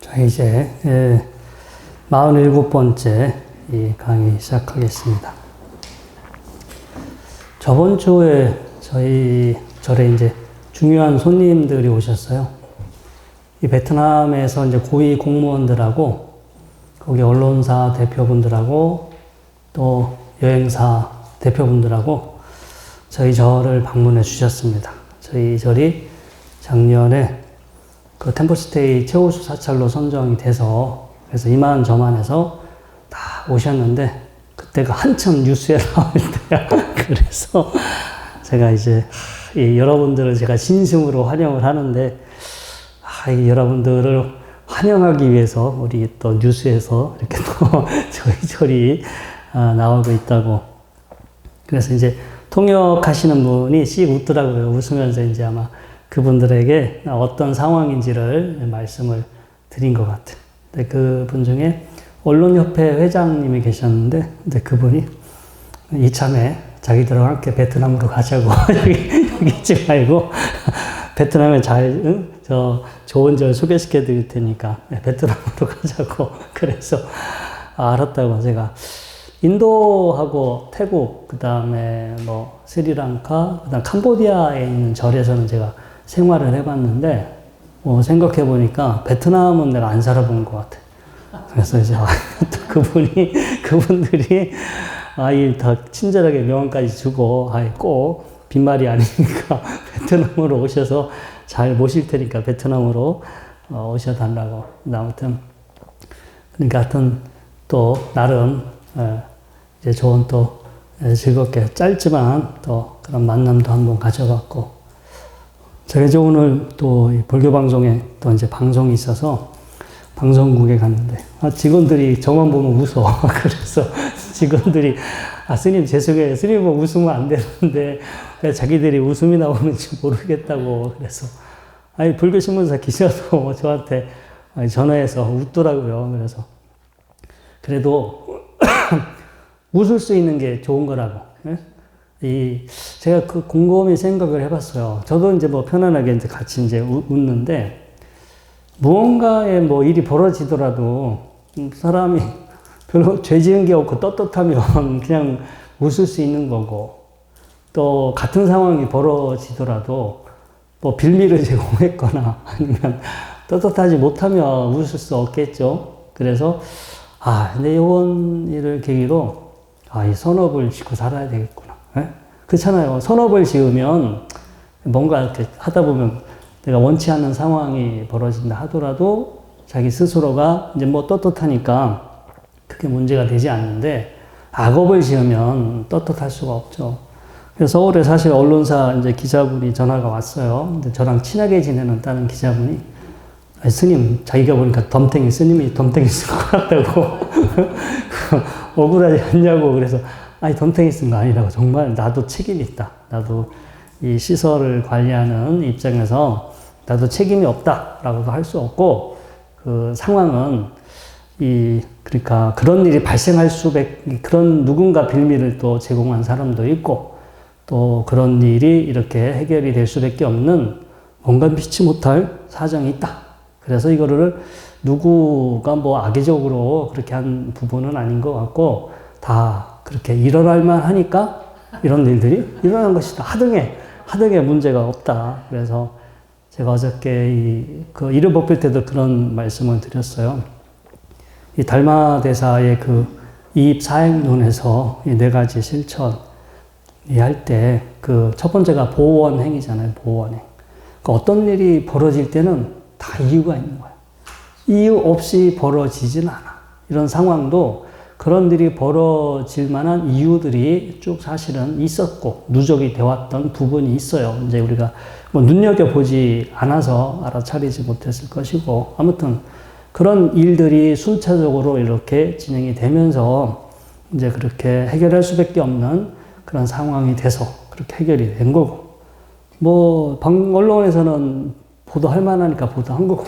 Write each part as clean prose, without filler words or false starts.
자, 이제 47번째 이 강의 시작하겠습니다. 저번 주에 저희 절에 이제 중요한 손님들이 오셨어요. 이 베트남에서 이제 고위 공무원들하고 거기 언론사 대표분들하고 또 여행사 대표분들하고 저희 절을 방문해 주셨습니다. 저희 절이 작년에 그 템플스테이 최우수 사찰로 선정이 돼서 그래서 이만저만해서 다 오셨는데 그때가 한참 뉴스에 나올 때야. 그래서 제가 이제 여러분들을 제가 진심으로 환영을 하는데 여러분들을 환영하기 위해서 우리 또 뉴스에서 이렇게 또 저희 절이 나오고 있다고. 그래서 이제 통역하시는 분이 씩 웃더라고요. 웃으면서 이제 아마 그분들에게 어떤 상황인지를 말씀을 드린 것 같아요. 근데 그분 중에 언론협회 회장님이 계셨는데, 근데 그분이 이참에 자기들하고 함께 베트남으로 가자고 여기 있지 말고 베트남에 좋은 절 소개시켜 드릴 테니까 베트남으로 가자고. 그래서 알았다고. 제가 인도하고 태국, 그 다음에 뭐 스리랑카, 그 다음 캄보디아에 있는 절에서는 제가 생활을 해봤는데, 생각해 보니까 베트남은 내가 안 살아본 것 같아. 그래서 이제 또 그분들이 더 친절하게 명함까지 주고, 꼭 빈말이 아니니까 베트남으로 오셔서 잘 모실 테니까 베트남으로 오셔달라고. 아무튼, 그러니까 하여튼 또 나름 이제 좋은 또 즐겁게 짧지만 또 그런 만남도 한번 가져봤고, 제가 이제 오늘 또 불교 방송에 또 이제 방송이 있어서 방송국에 갔는데 직원들이 저만 보면 웃어. 그래서 직원들이 스님 죄송해요. 스님 보면 웃으면 안 되는데 왜 자기들이 웃음이 나오는지 모르겠다고. 그래서 불교 신문사 기자도 저한테 전화해서 웃더라고요. 그래서 그래도 웃을 수 있는 게 좋은 거라고. 제가 그 곰곰이 생각을 해봤어요. 저도 이제 뭐 편안하게 이제 같이 이제 웃는데, 무언가에 뭐 일이 벌어지더라도 사람이 별로 죄 지은 게 없고 떳떳하면 그냥 웃을 수 있는 거고, 또 같은 상황이 벌어지더라도 뭐 빌미를 제공했거나 아니면 떳떳하지 못하면 웃을 수 없겠죠. 그래서 근데 이번 일을 계기로 이 선업을 짓고 살아야 되겠구나. 그렇잖아요. 선업을 지으면 뭔가 이렇게 하다 보면 내가 원치 않는 상황이 벌어진다 하더라도 자기 스스로가 이제 뭐 떳떳하니까 그게 문제가 되지 않는데, 악업을 지으면 떳떳할 수가 없죠. 그래서 서울에 사실 언론사 이제 기자분이 전화가 왔어요. 근데 저랑 친하게 지내는 다른 기자분이 스님, 자기가 보니까 스님이 덤탱이 쓴 것 같다고. 억울하지 않냐고. 그래서 덤탱이 쓴 거 아니라고. 정말 나도 책임이 있다. 나도 이 시설을 관리하는 입장에서 나도 책임이 없다라고도 할 수 없고, 그 상황은 그러니까 그런 일이 발생할 그런 누군가 빌미를 또 제공한 사람도 있고, 또 그런 일이 이렇게 해결이 될 수밖에 없는 뭔가 피치 못할 사정이 있다. 그래서 이거를 누구가 뭐 악의적으로 그렇게 한 부분은 아닌 것 같고, 다 그렇게 일어날만 하니까 이런 일들이 일어난 것이다. 하등에 문제가 없다. 그래서 제가 어저께 이름 뽑힐 때도 그런 말씀을 드렸어요. 이 달마대사의 그 이입사행론에서 이 4가지 실천이 할 때 그 첫 번째가 보원행위잖아요. 보원행. 그러니까 어떤 일이 벌어질 때는 다 이유가 있는 거예요. 이유 없이 벌어지진 않아. 이런 상황도 그런 일이 벌어질 만한 이유들이 쭉 사실은 있었고 누적이 되었던 부분이 있어요. 이제 우리가 뭐 눈여겨보지 않아서 알아차리지 못했을 것이고, 아무튼 그런 일들이 순차적으로 이렇게 진행이 되면서 이제 그렇게 해결할 수밖에 없는 그런 상황이 돼서 그렇게 해결이 된 거고, 뭐 언론에서는 보도할 만하니까 보도한 거고,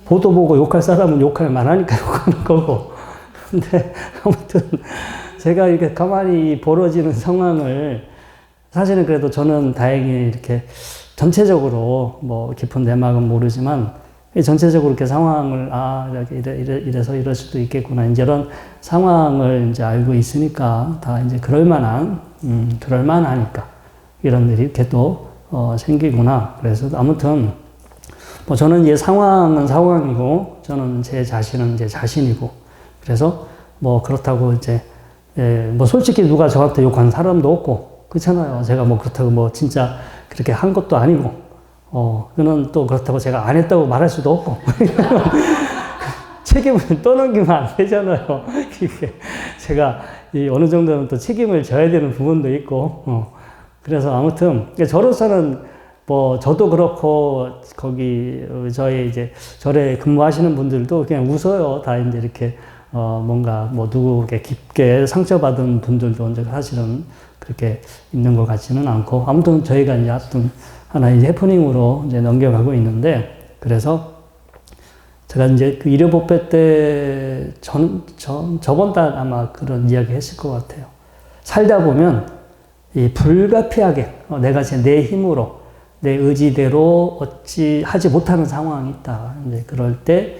보도 보고 욕할 사람은 욕할 만하니까 욕하는 거고. 근데 아무튼 제가 이렇게 가만히 벌어지는 상황을, 사실은 그래도 저는 다행히 이렇게 전체적으로 뭐 깊은 내막은 모르지만 전체적으로 이렇게 상황을, 이래서 이럴 수도 있겠구나. 이제 이런 상황을 이제 알고 있으니까 다 이제 그럴만하니까 이런 일이 이렇게 또, 생기구나. 그래서 아무튼, 뭐 저는 이제 상황은 상황이고, 저는 제 자신은 제 자신이고, 그래서 뭐 그렇다고 이제, 뭐 솔직히 누가 저한테 욕한 사람도 없고, 그렇잖아요. 제가 뭐 그렇다고 뭐 진짜 그렇게 한 것도 아니고, 그는 또 그렇다고 제가 안 했다고 말할 수도 없고. 책임을 떠넘기면 안 되잖아요. 이게 제가 어느 정도는 또 책임을 져야 되는 부분도 있고, 그래서 아무튼, 저로서는 뭐, 저도 그렇고, 거기, 절에 근무하시는 분들도 그냥 웃어요. 다 이제 이렇게, 뭔가, 뭐, 누구에게 깊게 상처받은 분들도 이제 사실은 그렇게 있는 것 같지는 않고, 아무튼 저희가 이제 하나의 해프닝으로 이제 넘겨가고 있는데, 그래서 제가 이제 그 일요법회 때 저번 달 아마 그런 이야기 했을 것 같아요. 살다 보면 이 불가피하게 내가 내 힘으로 내 의지대로 어찌 하지 못하는 상황이 있다. 이제 그럴 때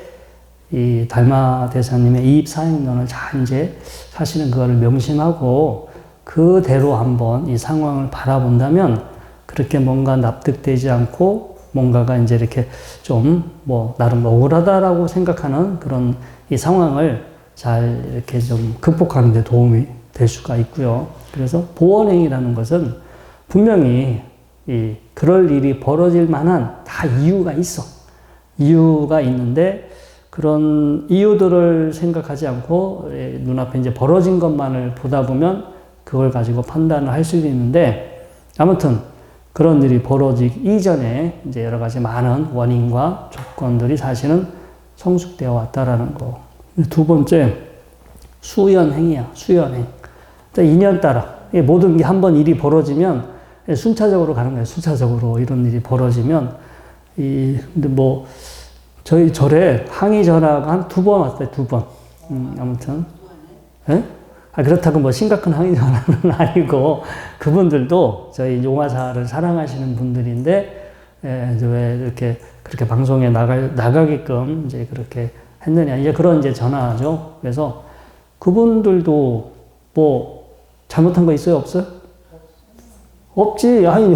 이 달마 대사님의 이입사행론을 잘 이제 사실은 그거를 명심하고 그대로 한번 이 상황을 바라본다면 그렇게 뭔가 납득되지 않고 뭔가가 이제 이렇게 좀 뭐 나름 억울하다라고 생각하는 그런 이 상황을 잘 이렇게 좀 극복하는 데 도움이 될 수가 있고요. 그래서 보원행위라는 것은 분명히 그럴 일이 벌어질 만한 다 이유가 있어. 이유가 있는데 그런 이유들을 생각하지 않고 눈앞에 이제 벌어진 것만을 보다 보면 그걸 가지고 판단을 할 수도 있는데 아무튼 그런 일이 벌어지기 이전에 이제 여러 가지 많은 원인과 조건들이 사실은 성숙되어 왔다라는 거. 두 번째, 수연행이야, 수연행. 인연 따라. 모든 게 한번 일이 벌어지면 순차적으로 가는 거예요. 순차적으로 이런 일이 벌어지면. 근데 뭐, 저희 절에 항의 전화가 한 2번 왔어요, 2번. 아무튼. 예? 그렇다고 뭐 심각한 항의 전화는 아니고, 그분들도 저희 용화사를 사랑하시는 분들인데, 이제 왜 이렇게, 그렇게 방송에 나가게끔 이제 그렇게 했느냐. 이제 그런 이제 전화죠. 그래서 그분들도 뭐, 잘못한 거 있어요? 없어요? 없지. 아니,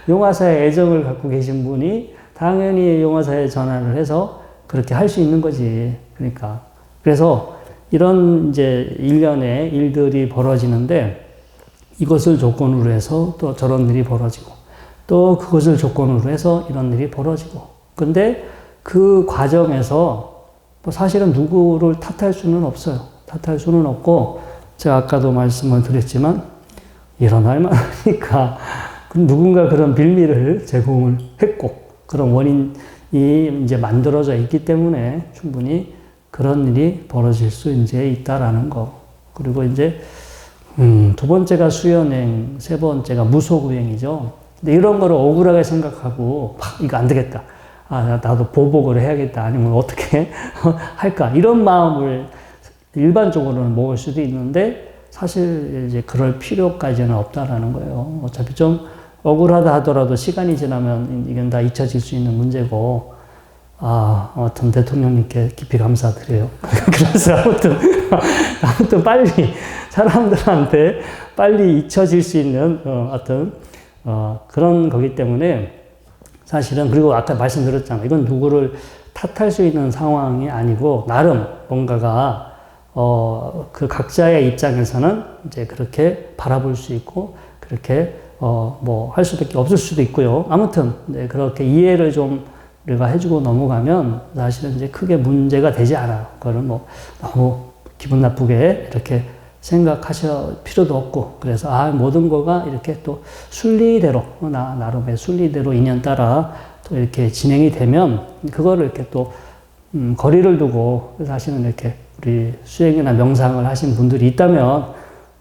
용화사에 애정을 갖고 계신 분이 당연히 용화사에 전화를 해서 그렇게 할 수 있는 거지. 그러니까. 그래서 이런 이제 일련의 일들이 벌어지는데 이것을 조건으로 해서 또 저런 일이 벌어지고 또 그것을 조건으로 해서 이런 일이 벌어지고 근데 그 과정에서 뭐 사실은 누구를 탓할 수는 없어요. 탓할 수는 없고 제가 아까도 말씀을 드렸지만 일어날 만하니까 누군가 그런 빌미를 제공을 했고 그런 원인이 이제 만들어져 있기 때문에 충분히 그런 일이 벌어질 수 이제 있다라는 거. 그리고 이제, 두 번째가 수연행, 세 번째가 무소구행이죠. 근데 이런 거를 억울하게 생각하고, 이거 안 되겠다. 나도 보복을 해야겠다. 아니면 어떻게 할까. 이런 마음을 일반적으로는 먹을 수도 있는데, 사실 이제 그럴 필요까지는 없다라는 거예요. 어차피 좀 억울하다 하더라도 시간이 지나면 이건 다 잊혀질 수 있는 문제고, 아무튼 대통령님께 깊이 감사드려요. 그래서 아무튼 빨리 사람들한테 빨리 잊혀질 수 있는, 그런 거기 때문에 사실은, 그리고 아까 말씀드렸잖아요. 이건 누구를 탓할 수 있는 상황이 아니고, 나름 뭔가가, 그 각자의 입장에서는 이제 그렇게 바라볼 수 있고, 그렇게, 뭐 할 수밖에 없을 수도 있고요. 아무튼, 네, 그렇게 이해를 좀 우리가 해주고 넘어가면 사실은 이제 크게 문제가 되지 않아요. 그거는 뭐 너무 기분 나쁘게 이렇게 생각하실 필요도 없고 그래서 모든 거가 이렇게 또 순리대로 나름의 순리대로 인연 따라 또 이렇게 진행이 되면 그거를 이렇게 또 거리를 두고 사실은 이렇게 우리 수행이나 명상을 하신 분들이 있다면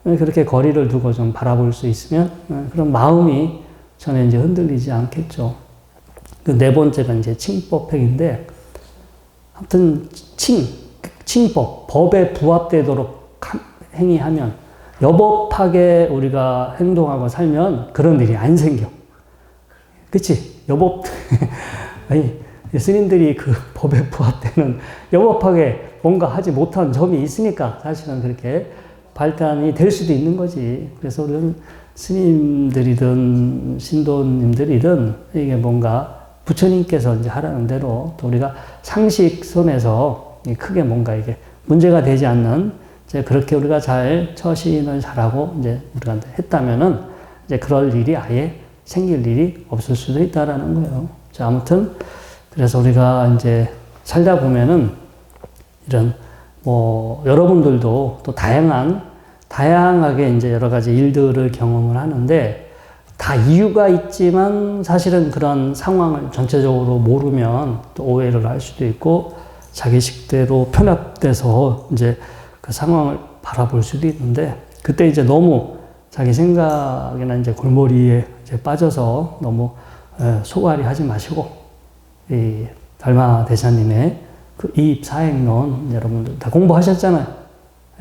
그렇게 거리를 두고 좀 바라볼 수 있으면 그런 마음이 저는 이제 흔들리지 않겠죠. 그 네 번째가 이제 칭법행인데, 아무튼, 칭법, 법에 부합되도록 행위하면, 여법하게 우리가 행동하고 살면 그런 일이 안 생겨. 그치? 아니, 스님들이 그 법에 부합되는 여법하게 뭔가 하지 못한 점이 있으니까 사실은 그렇게 발단이 될 수도 있는 거지. 그래서 우리는 스님들이든 신도님들이든 이게 뭔가 부처님께서 이제 하라는 대로 또 우리가 상식선에서 크게 뭔가 이게 문제가 되지 않는 이제 그렇게 우리가 잘 처신을 잘하고 이제 우리가 했다면은 이제 그럴 일이 아예 생길 일이 없을 수도 있다라는 거예요. 자, 아무튼 그래서 우리가 이제 살다 보면은 이런 뭐 여러분들도 또 다양하게 이제 여러 가지 일들을 경험을 하는데 다 이유가 있지만 사실은 그런 상황을 전체적으로 모르면 또 오해를 할 수도 있고 자기 식대로 편협돼서 이제 그 상황을 바라볼 수도 있는데 그때 이제 너무 자기 생각이나 이제 골머리에 이제 빠져서 너무 소갈이 하지 마시고 이 달마 대사님의 그 이입 사행론 여러분들 다 공부하셨잖아요.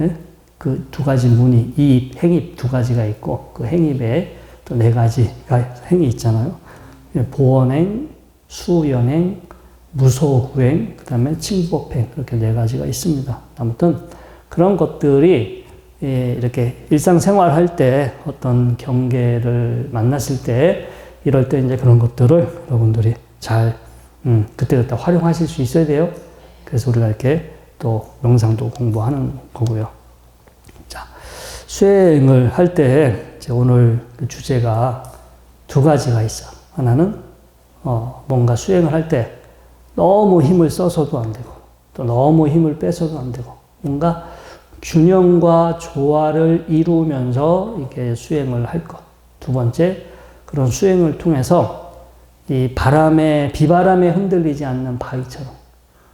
예? 그 두 가지 문이 이입, 행입 두 가지가 있고 그 행입에 또 네 가지가 행이 있잖아요. 보원행, 수연행, 무소구행, 그 다음에 칭법행 이렇게 네 가지가 있습니다. 아무튼 그런 것들이 이렇게 일상생활할 때 어떤 경계를 만났을 때 이럴 때 이제 그런 것들을 여러분들이 잘 그때그때 활용하실 수 있어야 돼요. 그래서 우리가 이렇게 또 명상도 공부하는 거고요. 자, 수행을 할 때 오늘 그 주제가 두 가지가 있어. 하나는 뭔가 수행을 할 때 너무 힘을 써서도 안 되고 또 너무 힘을 빼서도 안 되고 뭔가 균형과 조화를 이루면서 이렇게 수행을 할 것. 두 번째, 그런 수행을 통해서 이 비바람에 흔들리지 않는 바위처럼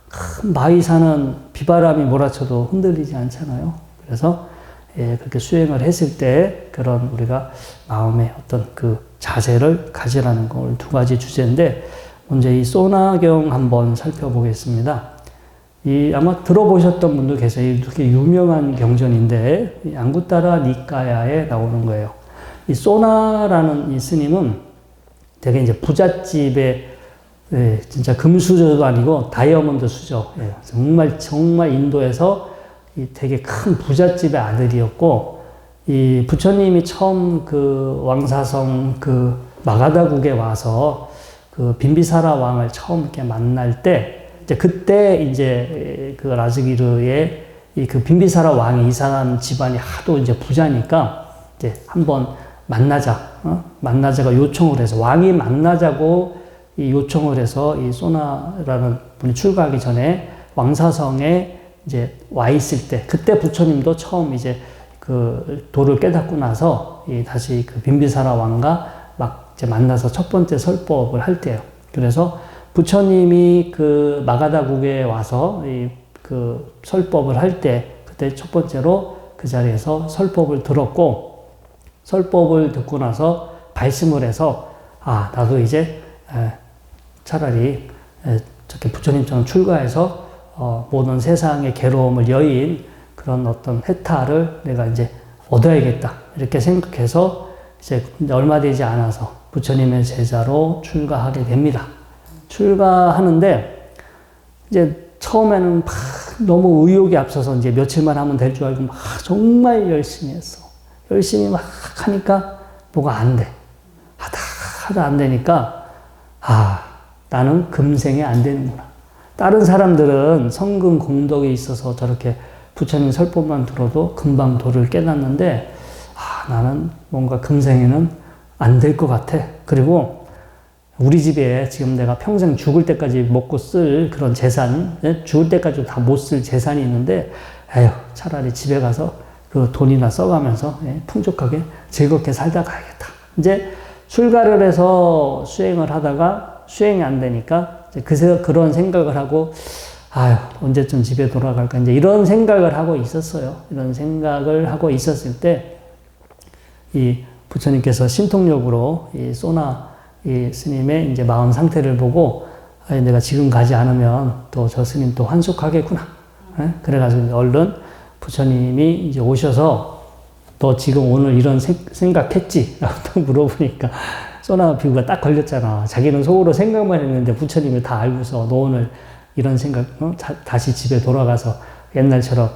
큰 바위산은 비바람이 몰아쳐도 흔들리지 않잖아요. 그래서 그렇게 수행을 했을 때 그런 우리가 마음의 어떤 그 자세를 가지라는 걸 두 가지 주제인데 먼저 이 소나경 한번 살펴보겠습니다. 아마 들어보셨던 분도 계세요. 이렇게 유명한 경전인데 앙구타라 니까야에 나오는 거예요. 이 소나라는 이 스님은 되게 이제 부잣집에 진짜 금수저도 아니고 다이아몬드 수저. 정말 인도에서 되게 큰 부잣집의 아들이었고 이 부처님이 처음 그 왕사성 그 마가다국에 와서 그 빈비사라 왕을 처음 이렇게 만날 때 이제 그때 이제 그 라즈기르의 그 빈비사라 왕이 이 사람 집안이 하도 이제 부자니까 이제 한번 만나자가 요청을 해서 왕이 만나자고 이 요청을 해서 이 소나라는 분이 출가하기 전에 왕사성에 이제 와 있을 때 그때 부처님도 처음 이제 그 도를 깨닫고 나서 다시 그 빈비사라 왕과 막 이제 만나서 첫 번째 설법을 할 때요. 그래서 부처님이 그 마가다국에 와서 그 설법을 할 때 그때 첫 번째로 그 자리에서 설법을 들었고 설법을 듣고 나서 발심을 해서 나도 이제 차라리 저렇게 부처님처럼 출가해서 모든 세상의 괴로움을 여인 그런 어떤 해탈을 내가 이제 얻어야겠다 이렇게 생각해서 이제 얼마 되지 않아서 부처님의 제자로 출가하게 됩니다. 출가하는데 이제 처음에는 막 너무 의욕이 앞서서 이제 며칠만 하면 될 줄 알고 막 정말 열심히 했어. 열심히 막 하니까 뭐가 안 돼. 하다 안 되니까 나는 금생에 안 되는구나. 다른 사람들은 성금 공덕에 있어서 저렇게 부처님 설법만 들어도 금방 도를 깨닫는데 나는 뭔가 금생에는 안 될 것 같아. 그리고 우리 집에 지금 내가 평생 죽을 때까지 먹고 쓸 그런 재산, 죽을 때까지 다 못 쓸 재산이 있는데 차라리 집에 가서 그 돈이나 써가면서 풍족하게 즐겁게 살다 가야겠다. 이제 출가를 해서 수행을 하다가 수행이 안 되니까 그런 생각을 하고 언제쯤 집에 돌아갈까 이제 이런 생각을 하고 있었어요. 이런 생각을 하고 있었을 때 이 부처님께서 신통력으로 이 소나 이 스님의 이제 마음 상태를 보고 내가 지금 가지 않으면 또 저 스님 또 환속하겠구나. 그래가지고 얼른 부처님이 이제 오셔서 너 지금 오늘 이런 생각했지? 라고 또 물어보니까 소나 비구가 딱 걸렸잖아. 자기는 속으로 생각만 했는데 부처님이 다 알고서 너 오늘 이런 생각, 다시 집에 돌아가서 옛날처럼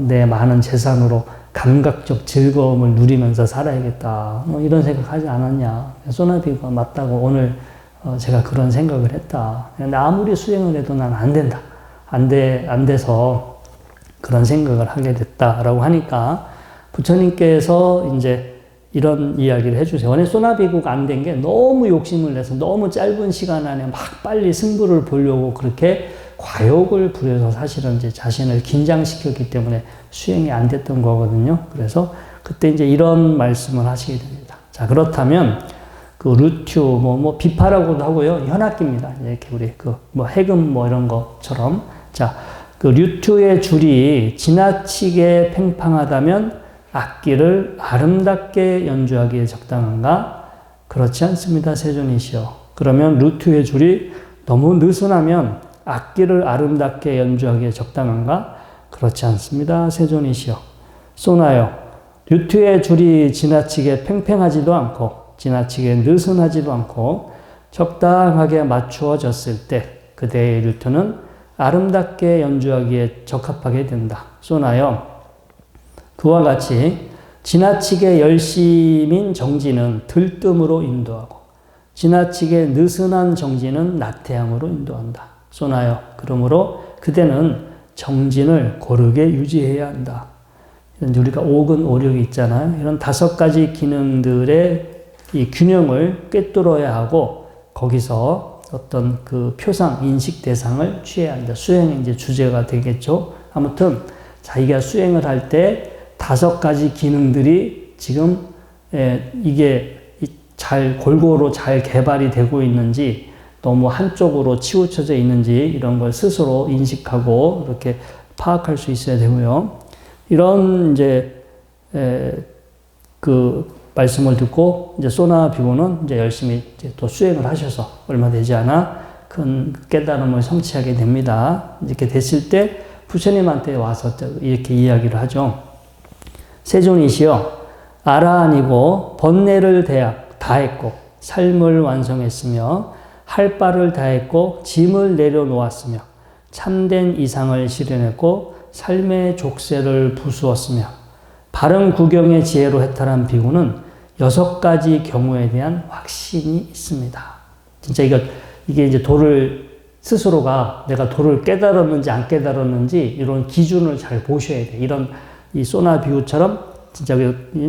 내 많은 재산으로 감각적 즐거움을 누리면서 살아야겠다. 이런 생각하지 않았냐. 소나 비구가 맞다고 오늘 제가 그런 생각을 했다. 근데 아무리 수행을 해도 난 안 된다. 안 돼서 그런 생각을 하게 됐다라고 하니까 부처님께서 이제 이런 이야기를 해주세요. 원래 소나비구가 안 된 게 너무 욕심을 내서 너무 짧은 시간 안에 막 빨리 승부를 보려고 그렇게 과욕을 부려서 사실은 이제 자신을 긴장시켰기 때문에 수행이 안 됐던 거거든요. 그래서 그때 이제 이런 말씀을 하시게 됩니다. 자, 그렇다면 그 루튜, 비파라고도 하고요. 현악기입니다. 이렇게 우리 해금 이런 것처럼. 자, 그 루튜의 줄이 지나치게 팽팡하다면 악기를 아름답게 연주하기에 적당한가? 그렇지 않습니다. 세존이시여. 그러면 루트의 줄이 너무 느슨하면 악기를 아름답게 연주하기에 적당한가? 그렇지 않습니다. 세존이시여. 소나여. 루트의 줄이 지나치게 팽팽하지도 않고 지나치게 느슨하지도 않고 적당하게 맞추어졌을 때 그대의 루트는 아름답게 연주하기에 적합하게 된다. 소나여. 그와 같이 지나치게 열심인 정진은 들뜸으로 인도하고 지나치게 느슨한 정진은 나태함으로 인도한다. 소나여. 그러므로 그대는 정진을 고르게 유지해야 한다. 우리가 오근 오력이 있잖아요. 이런 5가지 기능들의 이 균형을 꿰뚫어야 하고 거기서 어떤 그 표상, 인식 대상을 취해야 한다. 수행의 이제 주제가 되겠죠. 아무튼 자기가 수행을 할 때 5가지 기능들이 지금 이게 골고루 잘 개발이 되고 있는지 너무 한쪽으로 치우쳐져 있는지 이런 걸 스스로 인식하고 이렇게 파악할 수 있어야 되고요. 이런 이제 그 말씀을 듣고 이제 소나 비구는 이제 열심히 이제 또 수행을 하셔서 얼마 되지 않아 큰 깨달음을 성취하게 됩니다. 이렇게 됐을 때 부처님한테 와서 이렇게 이야기를 하죠. 세존이시여, 아라한이고 번뇌를 다했고 삶을 완성했으며 할 바를 다했고 짐을 내려놓았으며 참된 이상을 실현했고 삶의 족쇄를 부수었으며 바른 구경의 지혜로 해탈한 비구는 6가지 경우에 대한 확신이 있습니다. 진짜 이게 이제 도를 스스로가 내가 도를 깨달았는지 안 깨달았는지 이런 기준을 잘 보셔야 돼. 이런 이 소나 비구처럼 진짜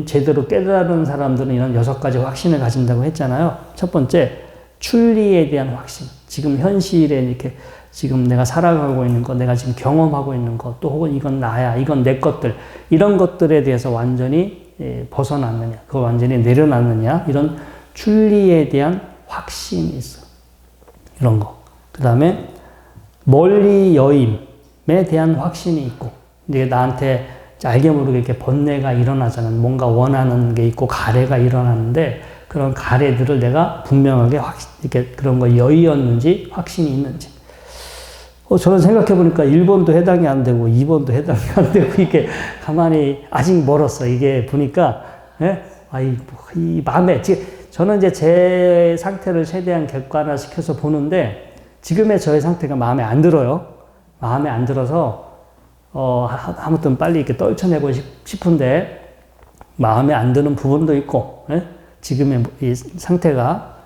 제대로 깨달은 사람들은 이런 6가지 확신을 가진다고 했잖아요. 첫 번째, 출리에 대한 확신. 지금 현실에 이렇게 지금 내가 살아가고 있는 것, 내가 지금 경험하고 있는 것, 또 혹은 이건 나야, 이건 내 것들, 이런 것들에 대해서 완전히 벗어났느냐, 그걸 완전히 내려놨느냐, 이런 출리에 대한 확신이 있어. 이런 거. 그 다음에 멀리 여임에 대한 확신이 있고, 이게 나한테 알게 모르게 이렇게 번뇌가 일어나잖아. 뭔가 원하는 게 있고 가래가 일어나는데 그런 가래들을 내가 분명하게 이렇게 그런 거 여의였는지 확신이 있는지. 저는 생각해보니까 1번도 해당이 안 되고 2번도 해당이 안 되고 이게 가만히 아직 멀었어. 이게 보니까, 예? 이 마음에, 저는 이제 제 상태를 최대한 객관화시켜서 보는데 지금의 저의 상태가 마음에 안 들어요. 마음에 안 들어서 아무튼 빨리 이렇게 떨쳐내고 싶은데 마음에 안 드는 부분도 있고, 예? 지금의 이 상태가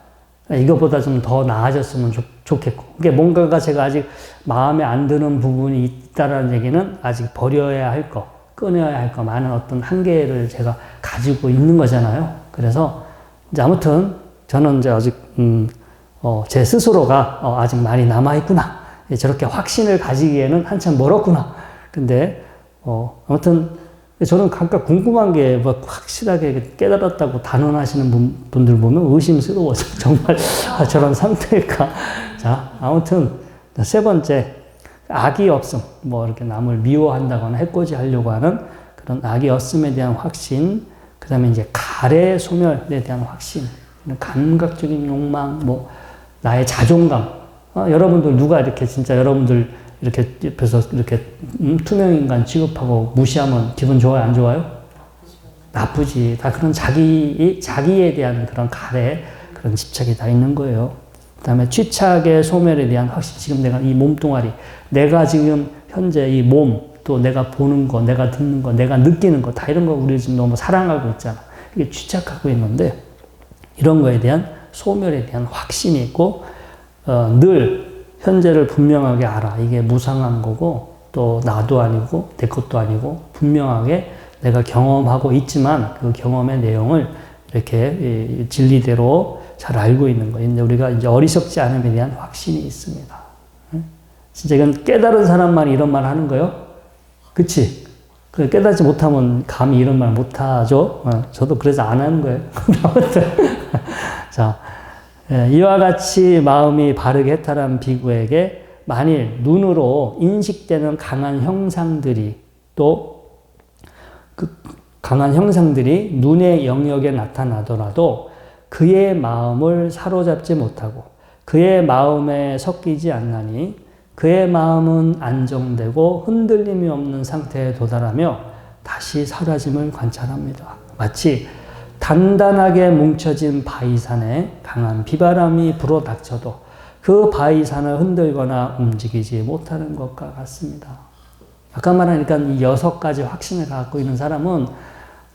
이것보다 좀 더 나아졌으면 좋겠고, 이게 뭔가가 제가 아직 마음에 안 드는 부분이 있다라는 얘기는 아직 버려야 할 거, 끊어야 할 거, 많은 어떤 한계를 제가 가지고 있는 거잖아요. 그래서 이제 아무튼 저는 이제 아직 제 스스로가 아직 많이 남아있구나. 저렇게 확신을 가지기에는 한참 멀었구나. 근데 아무튼 저는 각각 궁금한 게 뭐 확실하게 깨달았다고 단언하시는 분들 보면 의심스러워서 정말 저런 상태일까. 자, 아무튼 3번째, 악이 없음. 뭐 이렇게 남을 미워한다거나 해코지 하려고 하는 그런 악이 없음에 대한 확신. 그 다음에 이제 가래 소멸에 대한 확신. 감각적인 욕망, 뭐 나의 자존감. 여러분들 누가 이렇게 진짜 여러분들 이렇게 옆에서 이렇게 투명인간 취급하고 무시하면 기분 좋아요, 안 좋아요? 나쁘지. 다 그런 자기에 대한 그런 가래, 그런 집착이 다 있는 거예요. 그 다음에 취착의 소멸에 대한 확신. 지금 내가 이 몸뚱아리, 내가 지금 현재 이 몸, 또 내가 보는 거, 내가 듣는 거, 내가 느끼는 거, 다 이런 거 우리 지금 너무 사랑하고 있잖아. 이게 취착하고 있는데, 이런 거에 대한 소멸에 대한 확신이 있고, 늘 현재를 분명하게 알아. 이게 무상한 거고, 또 나도 아니고, 내 것도 아니고, 분명하게 내가 경험하고 있지만, 그 경험의 내용을 이렇게 진리대로 잘 알고 있는 거예요. 이제 우리가 이제 어리석지 않음에 대한 확신이 있습니다. 진짜 이건 깨달은 사람만 이런 말 하는 거예요. 그치? 깨닫지 못하면 감히 이런 말 못하죠. 저도 그래서 안 하는 거예요. 자, 이와 같이 마음이 바르게 해탈한 비구에게 만일 눈으로 인식되는 강한 형상들이 또 그 강한 형상들이 눈의 영역에 나타나더라도 그의 마음을 사로잡지 못하고 그의 마음에 섞이지 않나니 그의 마음은 안정되고 흔들림이 없는 상태에 도달하며 다시 사라짐을 관찰합니다. 마치 단단하게 뭉쳐진 바위산에 강한 비바람이 불어닥쳐도 그 바위산을 흔들거나 움직이지 못하는 것과 같습니다. 아까 말하니까 이 6가지 확신을 갖고 있는 사람은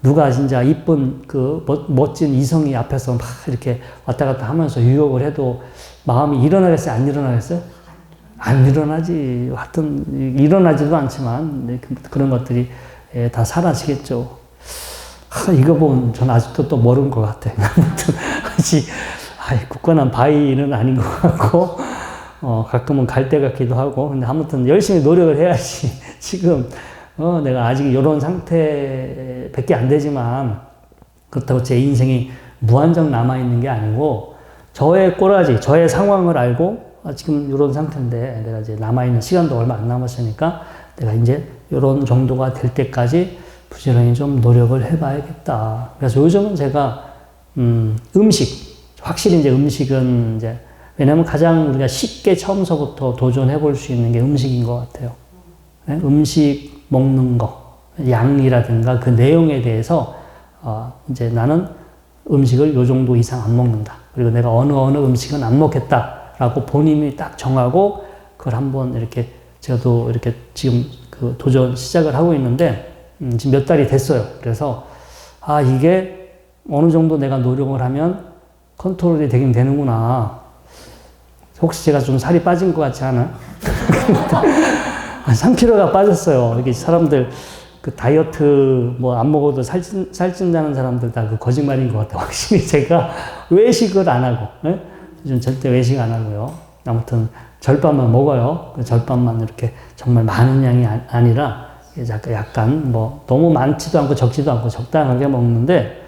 누가 진짜 이쁜 그 멋진 이성이 앞에서 막 이렇게 왔다 갔다 하면서 유혹을 해도 마음이 일어나겠어요? 안 일어나겠어요? 안 일어나지. 하여튼 일어나지도 않지만 그런 것들이 다 사라지겠죠. 이거 보면 전 아직도 또 모르는 것 같아. 아무튼 아직 굳건한 바위는 아닌 것 같고 가끔은 갈 때 같기도 하고 근데 아무튼 열심히 노력을 해야지. 지금 내가 아직 이런 상태밖에 안 되지만 그렇다고 제 인생이 무한정 남아있는 게 아니고 저의 꼬라지, 저의 상황을 알고 지금 이런 상태인데 내가 이제 남아있는 시간도 얼마 안 남았으니까 내가 이제 이런 정도가 될 때까지 부지런히 좀 노력을 해봐야겠다. 그래서 요즘은 제가 음식, 확실히 이제 음식은 이제 왜냐면 가장 우리가 쉽게 처음서부터 도전해 볼 수 있는 게 음식인 것 같아요. 네? 음식 먹는 거, 양이라든가 그 내용에 대해서 이제 나는 음식을 요 정도 이상 안 먹는다. 그리고 내가 어느 음식은 안 먹겠다라고 본인이 딱 정하고 그걸 한번 이렇게 저도 이렇게 지금 그 도전 시작을 하고 있는데 지금 몇 달이 됐어요. 그래서 이게 어느 정도 내가 노력을 하면 컨트롤이 되긴 되는구나. 혹시 제가 좀 살이 빠진 것 같지 않아요? 3kg가 빠졌어요. 이게 사람들 그 다이어트 뭐 안 먹어도 살찐다는 사람들 다 그 거짓말인 것 같아요. 확실히 제가 외식을 안 하고, 요즘 절대 외식 안 하고요. 아무튼 절반만 먹어요. 그 절반만 이렇게 정말 많은 양이 아니라 약간 뭐 너무 많지도 않고 적지도 않고 적당하게 먹는데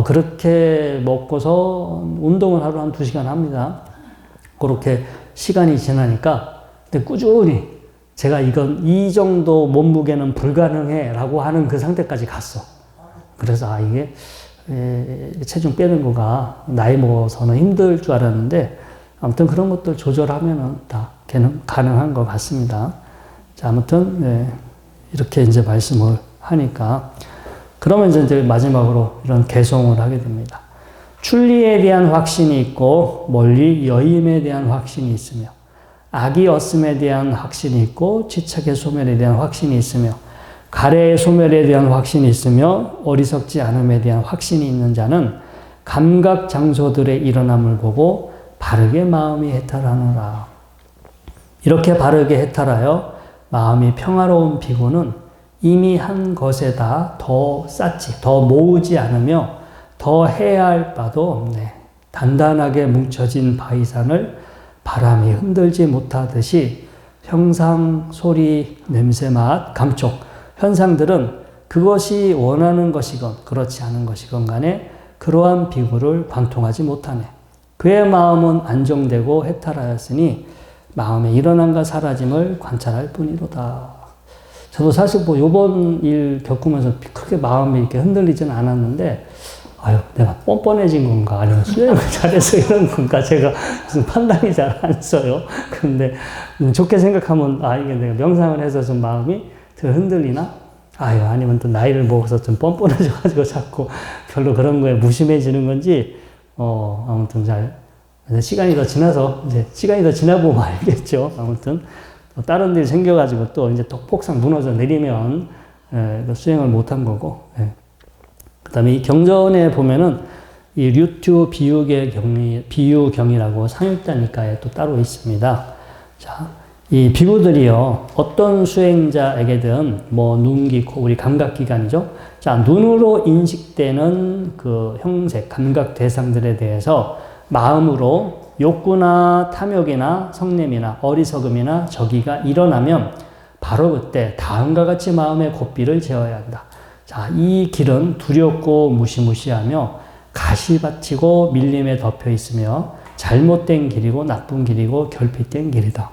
그렇게 먹고서 운동을 하루 한 2시간 합니다. 그렇게 시간이 지나니까 근데 꾸준히 제가 이 정도 몸무게는 불가능해 라고 하는 그 상태까지 갔어. 그래서 이게 체중 빼는 거가 나이 먹어서는 힘들 줄 알았는데 아무튼 그런 것들 조절하면은 다 가능한 것 같습니다. 자, 아무튼 이렇게 이제 말씀을 하니까 그러면 이제 마지막으로 이런 개송을 하게 됩니다. 출리에 대한 확신이 있고 멀리 여임에 대한 확신이 있으며 악이 없음에 대한 확신이 있고 지착의 소멸에 대한 확신이 있으며 가래의 소멸에 대한 확신이 있으며 어리석지 않음에 대한 확신이 있는 자는 감각 장소들의 일어남을 보고 바르게 마음이 해탈하노라. 이렇게 바르게 해탈하여 마음이 평화로운 비구는 이미 한 것에다 더 쌓지, 더 모으지 않으며 더 해야 할 바도 없네. 단단하게 뭉쳐진 바위산을 바람이 흔들지 못하듯이 형상, 소리, 냄새, 맛, 감촉, 현상들은 그것이 원하는 것이건 그렇지 않은 것이건 간에 그러한 비구를 관통하지 못하네. 그의 마음은 안정되고 해탈하였으니 마음의 일어남과 사라짐을 관찰할 뿐이로다. 저도 사실 뭐 요번 일 겪으면서 크게 마음이 이렇게 흔들리지는 않았는데 내가 뻔뻔해진 건가 아니면 수행을 잘해서 이런 건가 제가 무슨 판단이 잘 안 써요. 근데 좋게 생각하면 이게 내가 명상을 해서 좀 마음이 덜 흔들리나? 아니면 또 나이를 먹어서 좀 뻔뻔해져가지고 자꾸 별로 그런 거에 무심해지는 건지 아무튼 시간이 더 지나서, 이제 시간이 더 지나보면 알겠죠. 아무튼, 다른 일이 생겨가지고 또 이제 또 폭삭 무너져 내리면, 수행을 못한 거고, 그 다음에 이 경전에 보면은 이 류튜 비유경이라고 상육단니까에 또 따로 있습니다. 자, 이 비구들이요, 어떤 수행자에게든 눈, 귀, 코, 우리 감각기관이죠. 자, 눈으로 인식되는 그 형색, 감각 대상들에 대해서 마음으로 욕구나 탐욕이나 성냄이나 어리석음이나 저기가 일어나면 바로 그때 다음과 같이 마음의 고삐를 제어야 한다. 자, 이 길은 두렵고 무시무시하며 가시밭이고 밀림에 덮여 있으며 잘못된 길이고 나쁜 길이고 결핍된 길이다.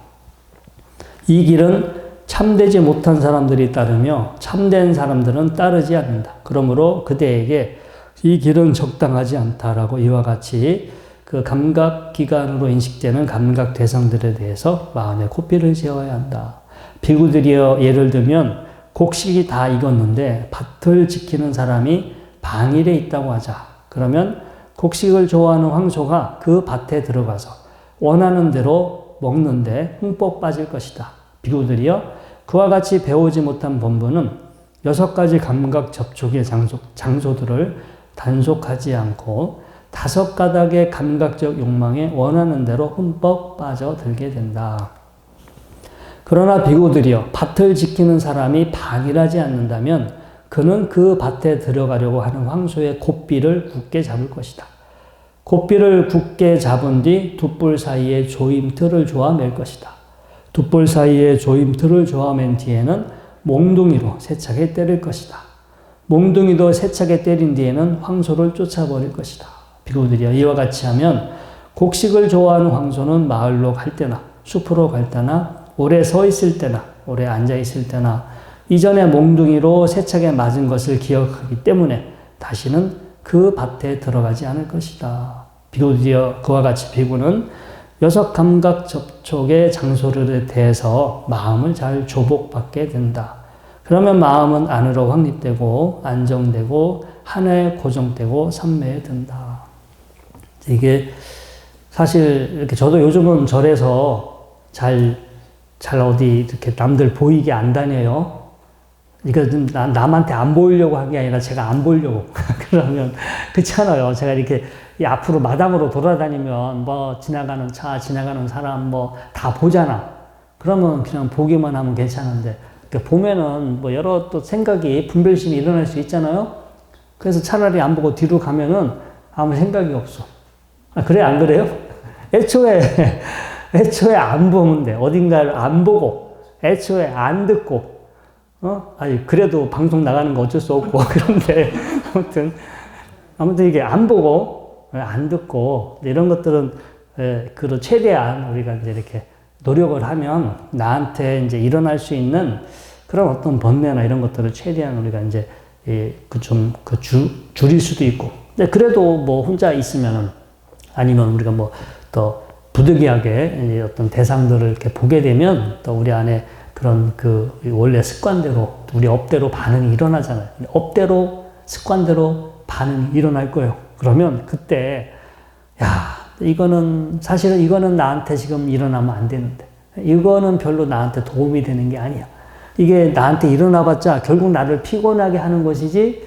이 길은 참되지 못한 사람들이 따르며 참된 사람들은 따르지 않는다. 그러므로 그대에게 이 길은 적당하지 않다라고 이와 같이 그 감각기관으로 인식되는 감각 대상들에 대해서 마음의 고삐를 세워야 한다. 비구들이여 예를 들면 곡식이 다 익었는데 밭을 지키는 사람이 방일에 있다고 하자. 그러면 곡식을 좋아하는 황소가 그 밭에 들어가서 원하는 대로 먹는데 흠뻑 빠질 것이다. 비구들이여 그와 같이 배우지 못한 본부는 6가지 감각 접촉의 장소들을 단속하지 않고 5가닥의 감각적 욕망에 원하는 대로 흠뻑 빠져들게 된다. 그러나 비구들이여 밭을 지키는 사람이 방일하지 않는다면 그는 그 밭에 들어가려고 하는 황소의 고삐를 굳게 잡을 것이다. 고삐를 굳게 잡은 뒤 두 뿔 사이에 조임틀을 조아 맬 것이다. 두 뿔 사이에 조임틀을 조아 맨 뒤에는 몽둥이로 세차게 때릴 것이다. 몽둥이도 세차게 때린 뒤에는 황소를 쫓아버릴 것이다. 비구들이여 이와 같이 하면 곡식을 좋아하는 황소는 마을로 갈 때나 숲으로 갈 때나 오래 서 있을 때나 오래 앉아 있을 때나 이전에 몽둥이로 세차게 맞은 것을 기억하기 때문에 다시는 그 밭에 들어가지 않을 것이다. 비구들이여 그와 같이 비구는 6 감각 접촉의 장소들에 대해서 마음을 잘 조복받게 된다. 그러면 마음은 안으로 확립되고 안정되고 하나에 고정되고 삼매에 든다. 이게 사실 이렇게 저도 요즘은 절에서 잘 어디 이렇게 남들 보이게 안 다녀요. 이거 좀 남한테 안 보이려고 한 게 아니라 제가 안 보이려고. 그러면 그렇잖아요. 제가 이렇게 이 앞으로 마당으로 돌아다니면 지나가는 차, 지나가는 사람 다 보잖아. 그러면 그냥 보기만 하면 괜찮은데 보면은 여러 또 생각이 분별심이 일어날 수 있잖아요. 그래서 차라리 안 보고 뒤로 가면은 아무 생각이 없어. 그래 안 그래요? 애초에 안 보면 돼. 어딘가를 안 보고 애초에 안 듣고 아니 그래도 방송 나가는 거 어쩔 수 없고 그런데 아무튼 이게 안 보고 안 듣고 이런 것들은 그런 최대한 우리가 이제 이렇게 노력을 하면 나한테 이제 일어날 수 있는 그런 어떤 번뇌나 이런 것들을 최대한 우리가 이제 줄일 수도 있고. 근데 그래도 혼자 있으면은 아니면 우리가 더 부득이하게 어떤 대상들을 이렇게 보게 되면 또 우리 안에 그런 원래 습관대로 우리 업대로 반응이 일어나잖아요. 업대로 습관대로 반응이 일어날 거예요. 그러면 그때 사실은 이거는 나한테 지금 일어나면 안 되는데 이거는 별로 나한테 도움이 되는 게 아니야. 이게 나한테 일어나봤자 결국 나를 피곤하게 하는 것이지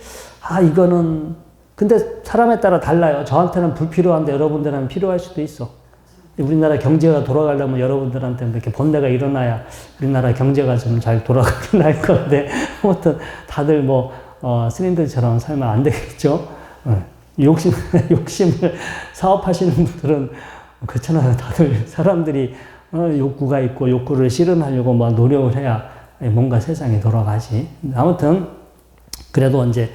이거는 근데 사람에 따라 달라요. 저한테는 불필요한데 여러분들한테는 필요할 수도 있어. 우리나라 경제가 돌아가려면 여러분들한테 이렇게 번뇌가 일어나야 우리나라 경제가 좀 잘 돌아가긴 할 건데 아무튼 다들 스님들처럼 살면 안 되겠죠. 욕심을 사업하시는 분들은 그렇잖아요. 다들 사람들이 욕구가 있고 욕구를 실현하려고 노력을 해야 뭔가 세상이 돌아가지. 아무튼 그래도 이제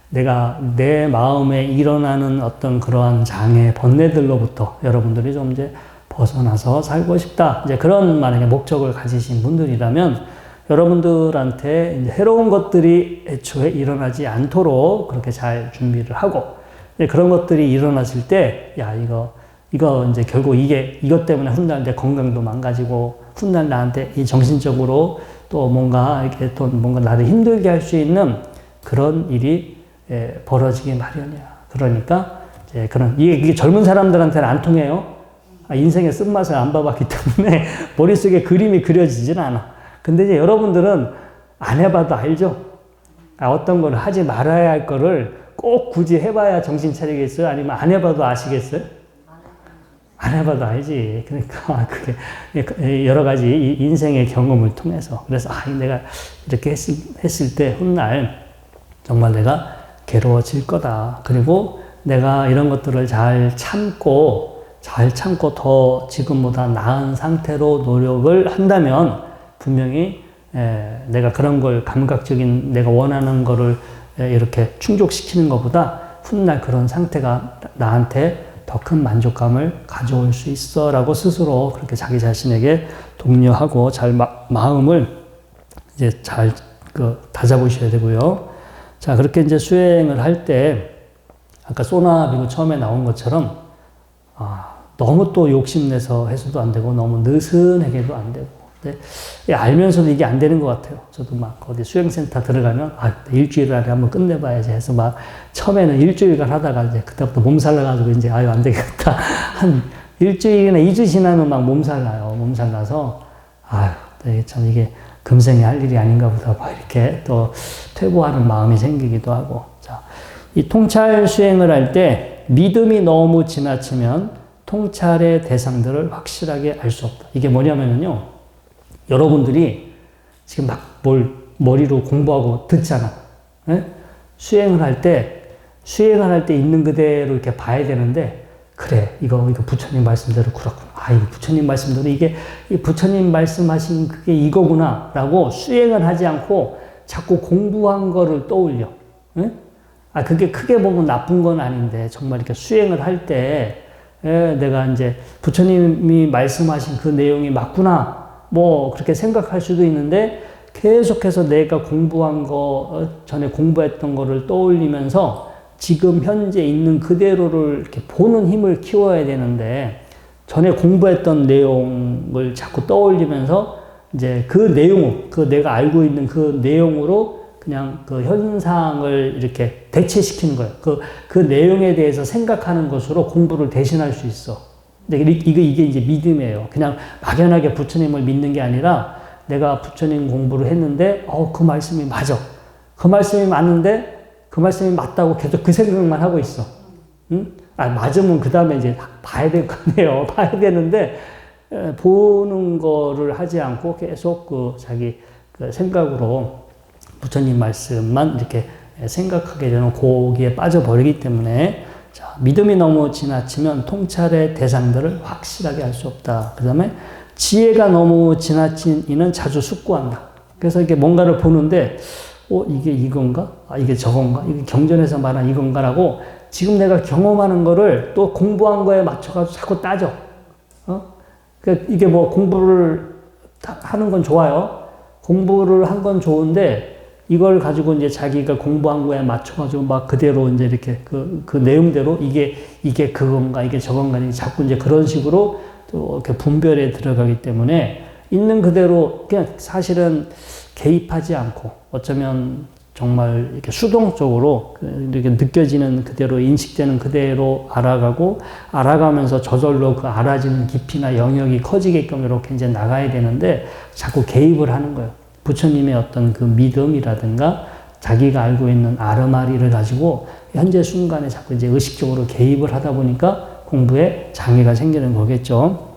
내가 내 마음에 일어나는 어떤 그러한 장애, 번뇌들로부터 여러분들이 좀 이제 벗어나서 살고 싶다. 이제 그런 만약에 목적을 가지신 분들이라면 여러분들한테 이제 해로운 것들이 애초에 일어나지 않도록 그렇게 잘 준비를 하고 그런 것들이 일어났을 때 이거 이제 결국 이것 때문에 훗날 내 건강도 망가지고 훗날 나한테 이 정신적으로 또 뭔가 이렇게 또 뭔가 나를 힘들게 할 수 있는 그런 일이 벌어지기 마련이야. 그러니까 이제 그런, 이게 젊은 사람들한테는 안 통해요. 인생의 쓴맛을 안 봐봤기 때문에 머릿속에 그림이 그려지진 않아. 근데 이제 여러분들은 안 해봐도 알죠? 어떤 걸 하지 말아야 할 거를 꼭 굳이 해봐야 정신 차리겠어요? 아니면 안 해봐도 아시겠어요? 안 해봐도 알지. 그러니까 그게 여러 가지 인생의 경험을 통해서. 그래서 내가 이렇게 했을 때 훗날 정말 내가 괴로워질 거다. 그리고 내가 이런 것들을 잘 참고 더 지금보다 나은 상태로 노력을 한다면 분명히 내가 그런 걸 감각적인 내가 원하는 거를 이렇게 충족시키는 것보다 훗날 그런 상태가 나한테 더 큰 만족감을 가져올 수 있어 라고 스스로 그렇게 자기 자신에게 독려하고 마음을 이제 잘 다잡으셔야 되고요. 자, 그렇게 이제 수행을 할 때 아까 소나비고 처음에 나온 것처럼 너무 또 욕심내서 해서도 안 되고 너무 느슨하게도 안 되고 알면서도 이게 안 되는 것 같아요. 저도 막 어디 수행센터 들어가면 일주일 안에 한번 끝내봐야지 해서 막 처음에는 일주일간 하다가 이제 그때부터 몸살 나가지고 이제 안 되겠다. 한 일주일이나 2주 지나면 막 몸살 나요. 몸살 나서 참 이게 금생에 할 일이 아닌가 보다 막 이렇게 또 퇴보하는 마음이 생기기도 하고. 자, 이 통찰 수행을 할 때 믿음이 너무 지나치면 통찰의 대상들을 확실하게 알 수 없다. 이게 뭐냐면요. 여러분들이 지금 막 머리로 공부하고 듣잖아. 네? 수행을 할 때 있는 그대로 이렇게 봐야 되는데, 그래, 이거 부처님 말씀대로 그렇구나. 이거 부처님 말씀대로 이 부처님 말씀하신 그게 이거구나. 라고 수행을 하지 않고 자꾸 공부한 거를 떠올려. 네? 그게 크게 보면 나쁜 건 아닌데, 정말 이렇게 수행을 할 때, 내가 이제 부처님이 말씀하신 그 내용이 맞구나. 그렇게 생각할 수도 있는데 계속해서 내가 공부한 거, 전에 공부했던 거를 떠올리면서 지금 현재 있는 그대로를 이렇게 보는 힘을 키워야 되는데 전에 공부했던 내용을 자꾸 떠올리면서 이제 그 내용, 내가 알고 있는 그 내용으로 그냥 그 현상을 이렇게 대체시키는 거예요. 그 내용에 대해서 생각하는 것으로 공부를 대신할 수 있어. 근데 이게 이제 믿음이에요. 그냥 막연하게 부처님을 믿는 게 아니라 내가 부처님 공부를 했는데, 그 말씀이 맞아. 그 말씀이 맞는데, 그 말씀이 맞다고 계속 그 생각만 하고 있어. 응? 맞으면 그 다음에 이제 봐야 될 거네요. 봐야 되는데, 보는 거를 하지 않고 계속 자기 생각으로 부처님 말씀만 이렇게 생각하게 되는 거기에 빠져버리기 때문에 자, 믿음이 너무 지나치면 통찰의 대상들을 확실하게 알 수 없다. 그 다음에 지혜가 너무 지나친 이는 자주 숙고한다. 그래서 이렇게 뭔가를 보는데, 이게 이건가? 이게 저건가? 이게 경전에서 말한 이건가라고 지금 내가 경험하는 거를 또 공부한 거에 맞춰가지고 자꾸 따져. 이게 공부를 하는 건 좋아요. 공부를 한 건 좋은데, 이걸 가지고 이제 자기가 공부한 거에 맞춰가지고 막 그대로 이제 이렇게 그 내용대로 이게 그건가, 이게 저건가, 자꾸 이제 그런 식으로 또 이렇게 분별에 들어가기 때문에 있는 그대로 그냥 사실은 개입하지 않고 어쩌면 정말 이렇게 수동적으로 이렇게 느껴지는 그대로 인식되는 그대로 알아가면서 저절로 그 알아지는 깊이나 영역이 커지게끔 이렇게 이제 나가야 되는데 자꾸 개입을 하는 거예요. 부처님의 어떤 그 믿음이라든가 자기가 알고 있는 아르마리를 가지고 현재 순간에 자꾸 이제 의식적으로 개입을 하다 보니까 공부에 장애가 생기는 거겠죠.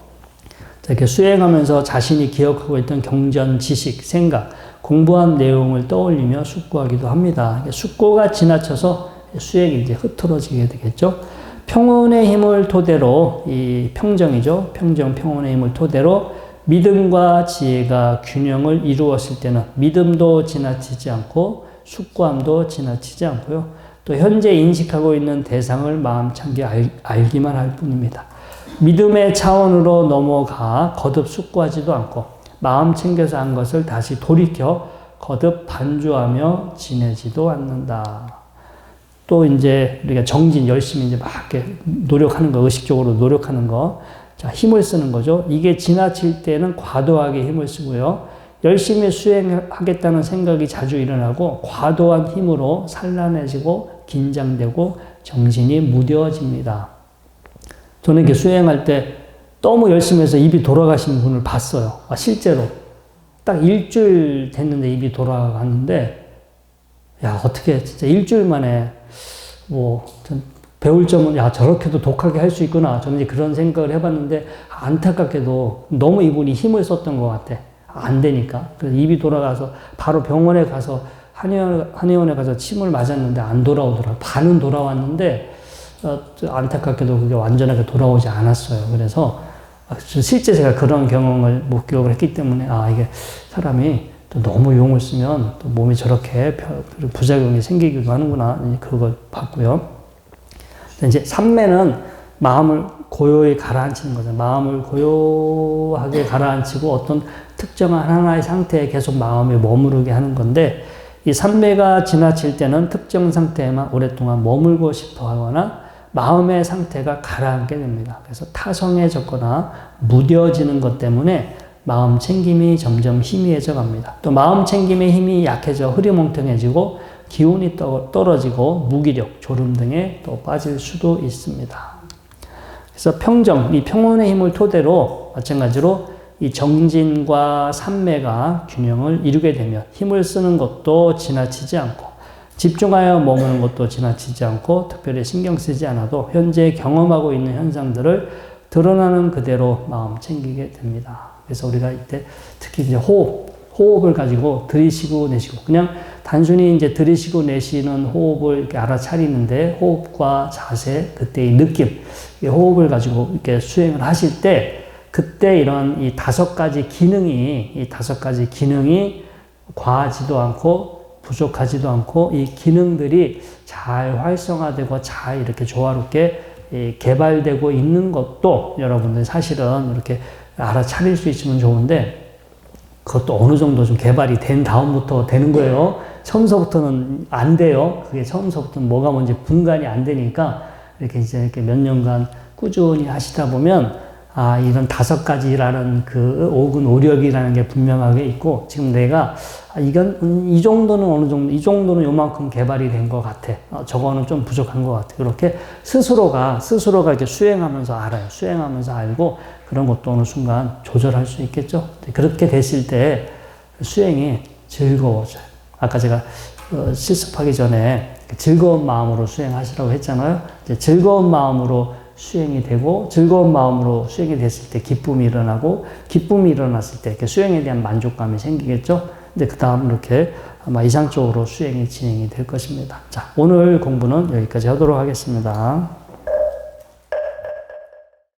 이렇게 수행하면서 자신이 기억하고 있던 경전, 지식, 생각, 공부한 내용을 떠올리며 숙고하기도 합니다. 숙고가 지나쳐서 수행이 이제 흐트러지게 되겠죠. 평온의 힘을 토대로, 이 평정이죠. 평온의 힘을 토대로 믿음과 지혜가 균형을 이루었을 때는 믿음도 지나치지 않고 숙고함도 지나치지 않고요. 또 현재 인식하고 있는 대상을 마음찬게 알기만 할 뿐입니다. 믿음의 차원으로 넘어가 거듭 숙고하지도 않고 마음 챙겨서 한 것을 다시 돌이켜 거듭 반주하며 지내지도 않는다. 또 이제 우리가 정진 열심히 이제 막 이렇게 노력하는 거, 의식적으로 노력하는 거. 자, 힘을 쓰는 거죠. 이게 지나칠 때는 과도하게 힘을 쓰고요. 열심히 수행하겠다는 생각이 자주 일어나고 과도한 힘으로 산란해지고 긴장되고 정신이 무뎌집니다. 저는 이렇게 수행할 때 너무 열심히 해서 입이 돌아가시는 분을 봤어요. 실제로. 딱 일주일 됐는데 입이 돌아갔는데, 야, 어떻게 진짜 일주일 만에 전 배울 점은, 야, 저렇게도 독하게 할 수 있구나. 저는 이제 그런 생각을 해봤는데, 안타깝게도 너무 이분이 힘을 썼던 것 같아. 안 되니까. 그래서 입이 돌아가서 바로 병원에 가서 한의원에 가서 침을 맞았는데 안 돌아오더라고요. 반은 돌아왔는데, 안타깝게도 그게 완전하게 돌아오지 않았어요. 그래서 실제 제가 그런 경험을 목격을 했기 때문에, 이게 사람이 또 너무 용을 쓰면 또 몸이 저렇게 부작용이 생기기도 하는구나. 그걸 봤고요. 이제 삼매는 마음을 고요히 가라앉히는 거죠. 마음을 고요하게 가라앉히고 어떤 특정한 하나의 상태에 계속 마음이 머무르게 하는 건데, 이 삼매가 지나칠 때는 특정 상태에만 오랫동안 머물고 싶어 하거나 마음의 상태가 가라앉게 됩니다. 그래서 타성해졌거나 무뎌지는 것 때문에 마음 챙김이 점점 희미해져 갑니다. 또 마음 챙김의 힘이 약해져 흐리멍텅해지고 기운이 떨어지고 무기력, 졸음 등에 또 빠질 수도 있습니다. 그래서 평정, 이 평온의 힘을 토대로 마찬가지로 이 정진과 삼매가 균형을 이루게 되면 힘을 쓰는 것도 지나치지 않고 집중하여 머무는 것도 지나치지 않고 특별히 신경 쓰지 않아도 현재 경험하고 있는 현상들을 드러나는 그대로 마음 챙기게 됩니다. 그래서 우리가 이때 특히 이제 호흡을 가지고 들이쉬고 내쉬고 그냥 단순히 이제 들이쉬고 내쉬는 호흡을 이렇게 알아차리는데 호흡과 자세, 그때의 느낌, 이 호흡을 가지고 이렇게 수행을 하실 때 그때 이런 이 다섯 가지 기능이 과하지도 않고 부족하지도 않고 이 기능들이 잘 활성화되고 잘 이렇게 조화롭게 개발되고 있는 것도 여러분들 사실은 이렇게 알아차릴 수 있으면 좋은데 그것도 어느 정도 좀 개발이 된 다음부터 되는 거예요. 처음서부터는 안 돼요. 그게 처음서부터는 뭐가 뭔지 분간이 안 되니까 이렇게 이제 이렇게 몇 년간 꾸준히 하시다 보면 이런 다섯 가지라는 그 오근 오력이라는 게 분명하게 있고 지금 내가 이건 이 정도는 어느 정도 이 정도는 요만큼 개발이 된 것 같아. 저거는 좀 부족한 것 같아. 이렇게 스스로가 이렇게 수행하면서 알아요. 수행하면서 알고 그런 것도 어느 순간 조절할 수 있겠죠. 그렇게 됐을 때 수행이 즐거워져요. 아까 제가 실습하기 전에 즐거운 마음으로 수행하시라고 했잖아요. 이제 즐거운 마음으로 수행이 되고 즐거운 마음으로 수행이 됐을 때 기쁨이 일어나고 기쁨이 일어났을 때 이렇게 수행에 대한 만족감이 생기겠죠. 근데 그 다음 이렇게 아마 이상적으로 수행이 진행이 될 것입니다. 자, 오늘 공부는 여기까지 하도록 하겠습니다.